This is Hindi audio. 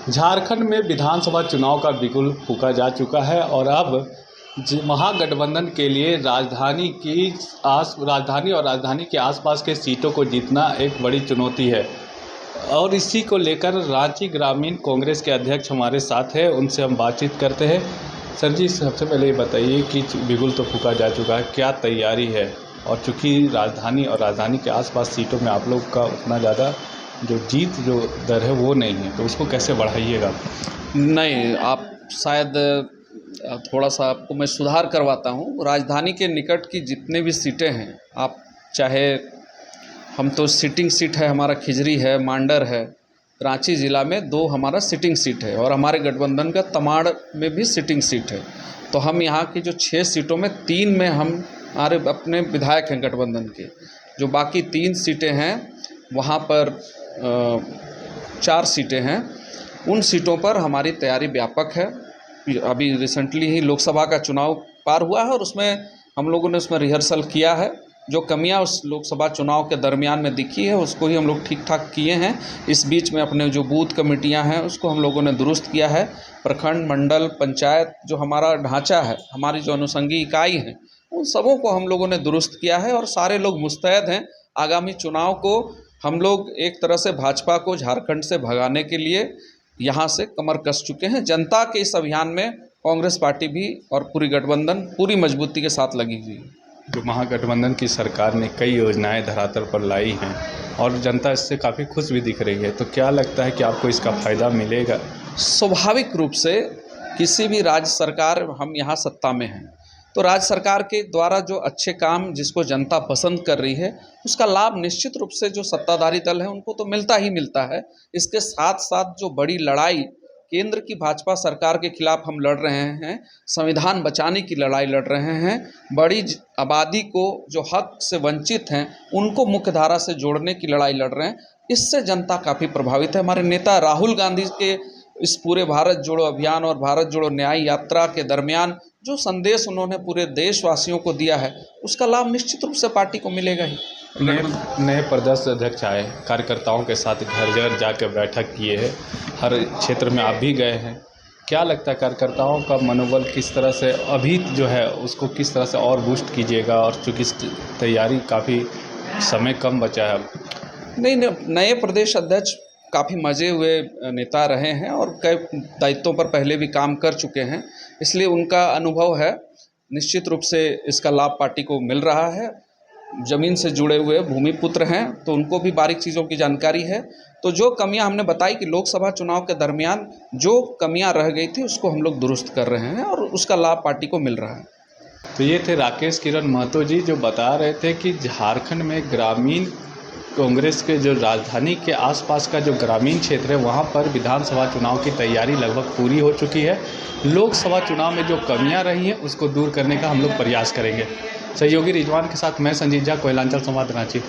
झारखंड में विधानसभा चुनाव का बिगुल फूंका जा चुका है और अब महागठबंधन के लिए राजधानी और राजधानी के आसपास के सीटों को जीतना एक बड़ी चुनौती है। और इसी को लेकर रांची ग्रामीण कांग्रेस के अध्यक्ष हमारे साथ हैं, उनसे हम बातचीत करते हैं। सर जी, सबसे पहले ये बताइए कि बिगुल तो फूंका जा चुका है, क्या तैयारी है? और चूँकि राजधानी और राजधानी के आसपास सीटों में आप लोग का उतना ज़्यादा जो दर है वो नहीं है, तो उसको कैसे बढ़ाइएगा? नहीं, आप शायद थोड़ा सा आपको मैं सुधार करवाता हूँ। राजधानी के निकट की जितने भी सीटें हैं, आप चाहे हम तो सिटिंग सीट है, हमारा खिजरी है, मांडर है, रांची ज़िला में 2 हमारा सिटिंग सीट है और हमारे गठबंधन का तमाड़ में भी सिटिंग सीट है। तो हम यहाँ की जो 6 सीटों में 3 में हमारे अपने विधायक हैं गठबंधन के। जो बाकी 3 सीटें हैं वहाँ पर 4 सीटें हैं, उन सीटों पर हमारी तैयारी व्यापक है। अभी रिसेंटली ही लोकसभा का चुनाव पार हुआ है और उसमें हम लोगों ने उसमें रिहर्सल किया है। जो कमियां उस लोकसभा चुनाव के दरमियान में दिखी है उसको ही हम लोग ठीक ठाक किए हैं। इस बीच में अपने जो बूथ कमेटियां हैं उसको हम लोगों ने दुरुस्त किया है। प्रखंड, मंडल, पंचायत जो हमारा ढांचा है, हमारी जो अनुषंगी इकाई हैं, उन सबों को हम लोगों ने दुरुस्त किया है और सारे लोग मुस्तैद हैं। आगामी चुनाव को हम लोग एक तरह से भाजपा को झारखंड से भगाने के लिए यहाँ से कमर कस चुके हैं। जनता के इस अभियान में कांग्रेस पार्टी भी और पूरी गठबंधन पूरी मजबूती के साथ लगी हुई है। जो महागठबंधन की सरकार ने कई योजनाएं धरातल पर लाई हैं और जनता इससे काफ़ी खुश भी दिख रही है, तो क्या लगता है कि आपको इसका फ़ायदा मिलेगा? स्वाभाविक रूप से किसी भी राज्य सरकार, हम यहाँ सत्ता में हैं तो राज्य सरकार के द्वारा जो अच्छे काम जिसको जनता पसंद कर रही है उसका लाभ निश्चित रूप से जो सत्ताधारी दल है उनको तो मिलता ही मिलता है। इसके साथ साथ जो बड़ी लड़ाई केंद्र की भाजपा सरकार के खिलाफ हम लड़ रहे हैं, संविधान बचाने की लड़ाई लड़ रहे हैं, बड़ी आबादी को जो हक से वंचित हैं उनको मुख्यधारा से जोड़ने की लड़ाई लड़ रहे हैं, इससे जनता काफ़ी प्रभावित है। हमारे नेता राहुल गांधी के इस पूरे भारत जोड़ो अभियान और भारत जोड़ो न्याय यात्रा के दरमियान जो संदेश उन्होंने पूरे देशवासियों को दिया है उसका लाभ निश्चित रूप से पार्टी को मिलेगा ही। नए प्रदेश अध्यक्ष आए, कार्यकर्ताओं के साथ घर घर जाकर बैठक किए हैं, हर क्षेत्र में आप भी गए हैं। क्या लगता है कार्यकर्ताओं का मनोबल किस तरह से अभी जो है उसको किस तरह से और बूस्ट कीजिएगा? और चूँकि तैयारी काफ़ी समय कम बचा है अब। नहीं, नए प्रदेश अध्यक्ष काफ़ी मजे हुए नेता रहे हैं और कई दायित्वों पर पहले भी काम कर चुके हैं, इसलिए उनका अनुभव है। निश्चित रूप से इसका लाभ पार्टी को मिल रहा है। ज़मीन से जुड़े हुए भूमिपुत्र हैं तो उनको भी बारीक चीज़ों की जानकारी है। तो जो कमियां हमने बताई कि लोकसभा चुनाव के दरमियान जो कमियां रह गई थी उसको हम लोग दुरुस्त कर रहे हैं और उसका लाभ पार्टी को मिल रहा है। तो ये थे राकेश किरण महतो जी, जो बता रहे थे कि झारखंड में ग्रामीण कांग्रेस के जो राजधानी के आसपास का जो ग्रामीण क्षेत्र है वहाँ पर विधानसभा चुनाव की तैयारी लगभग पूरी हो चुकी है। लोकसभा चुनाव में जो कमियां रही हैं उसको दूर करने का हम लोग प्रयास करेंगे। सहयोगी रिजवान के साथ मैं संजीव झा, कोयलांचल संवाद, रांची।